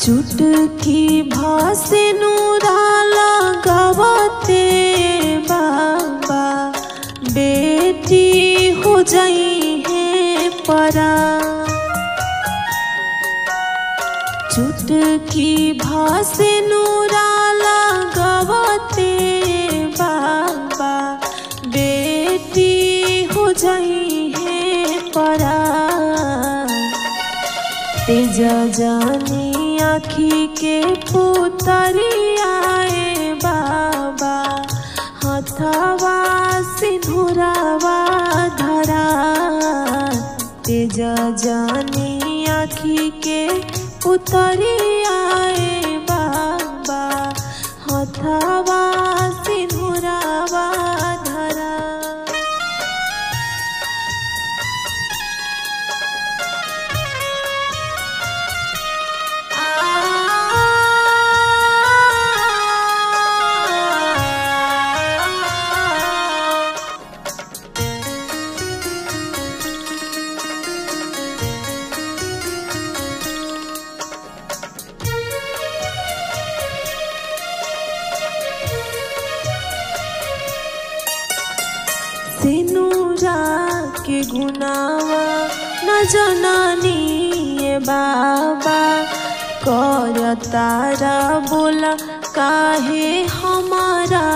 चुटकी भासे नूरा लगावते बाबा बेटी हो जाई है परा। चुटकी भासे नूरा लगावते बाबा बेटी हो जाई है परा। तेज जानी आँखी के पुतरियाए बाबा हथवा सिंदूरवा धरा। तेज जानी आँखी के पुतरियाए बाबा हथवा सिंदूरवा धरा। सिनुरा के गुनावा न जनानी बाबा कर तारा बोला काहे हमारा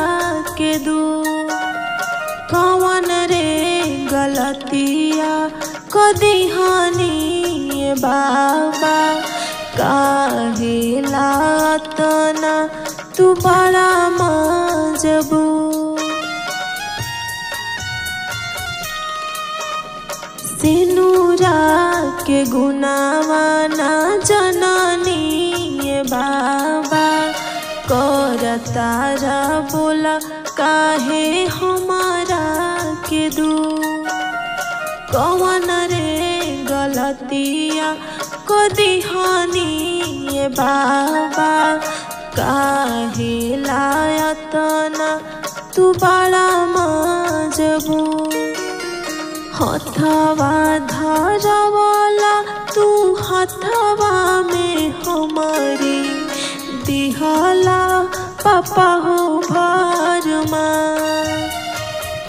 के दू। कौन रे गलतिया कदिहानी बाबा काहे लातना तू बड़ा मजबूर। सिनुरा के गुनावा ना जनानी बाबा कर तारा बोला काहे हमारा के दू। कौन रे गलतिया कदिहानी बाबा काहे लायतना तू बड़ा मजबूर। हथवा धरवाला तू हथवा में हमारी दिहाला पापा हो भरमा।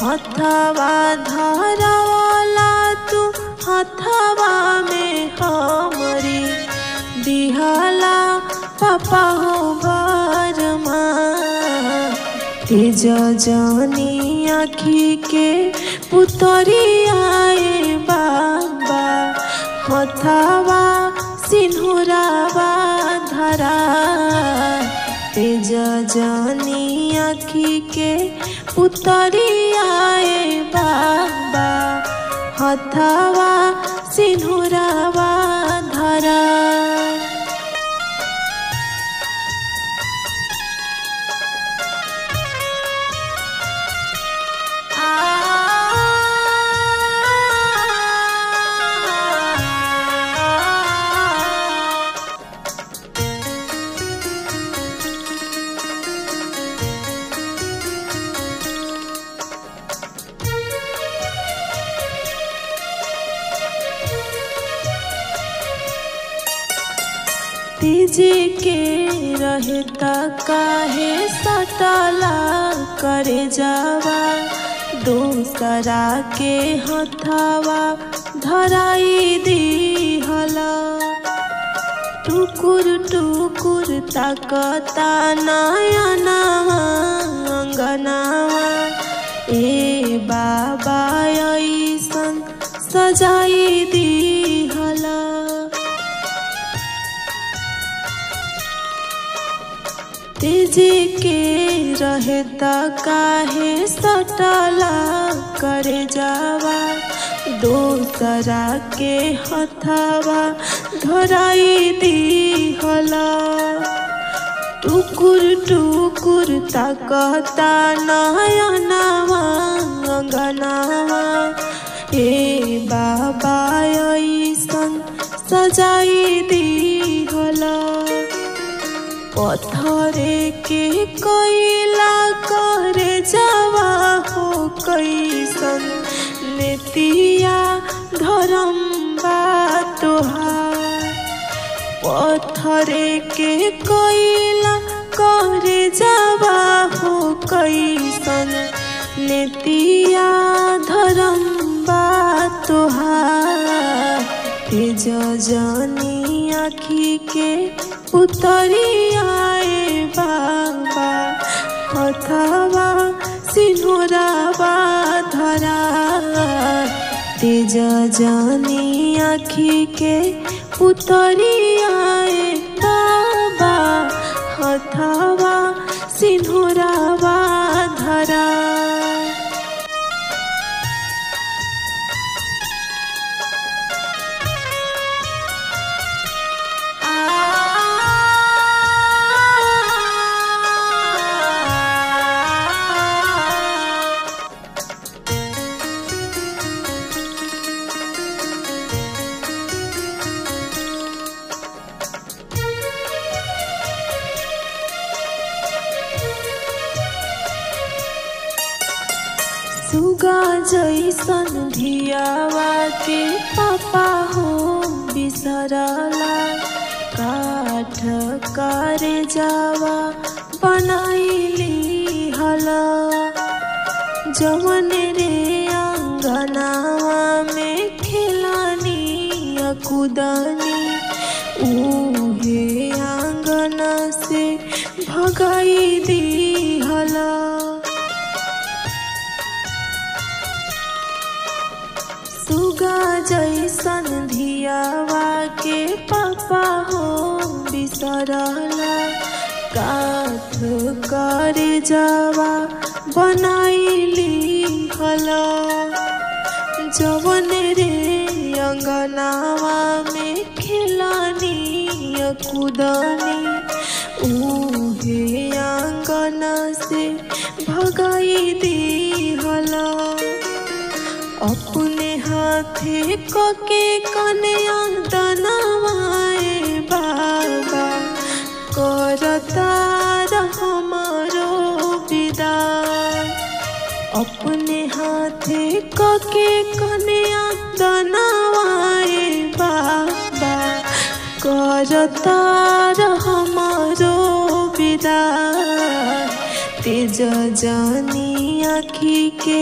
हथवा धरवाला तू हथवा में हमारी दिहाला पापा हो भरमा। तेज जानी आँखी के पुतरियाए बाबा हथवा सिंदूरवा धरा। तेज जानी आँखी के पुतरियाए बाबा हथवा सिंदूरवा धरा। तीजे के रहता काहे सटला करे जावा। दूसरा के हथवा धराई दिहला। टुकुर टुकुर ताकता नयनवा अंगनावा। ए बाबा ऐसन सजाई दिहला। तेजे के रहता काहे सटला करे जावा। दूसरा के हथवा धराई दी ताकता नयनावा अंगनावा। ए बाबा ऐसन सजाई दिहला पत्थरे के कोइला करे जावा हो कैसन नेतिया धर्म बा तोहार। पत्थरे के कोइला करे जावा हो कैसन नेतिया धर्म बा तोहार। तेज जानी आँखी के उतरी आए बाबा हथवा सिंहरावा धरा। तेज जानी आँखी के उतरी आए बाबा हथवा सिंहरावा धरा। सुगा जैसन धियावा के पापा हो बिसरला काठ करे जावा बनाइली हला। जवन रे अंगनावा में खिलानी कुदानी उहे आंगना से भगाई दी हला। सुगा जैसन धियावा के पापा हो बिसरला काठ करे जावा बनाइली हला। जवन रे अंगनावा में खिलानी कुदानी उहे आंगना से भगाई दी हला। अपने हाथे कोके कन्या दनवाए बाबा करता हमारो विदाई। अपने हाथे कोके कन्या दनवाए बाबा करता हमारो विदाई। तेज जानी आँखी के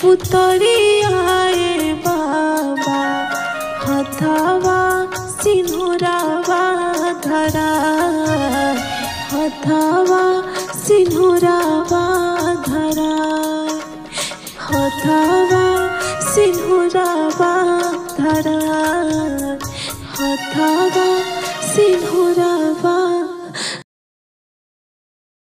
पुतरी आए बाबा हथवा सिंहरावा धरा। हथवा सिंहरावा धरा। हथवा सिंहरावा धरा। हथवा सिंहरावा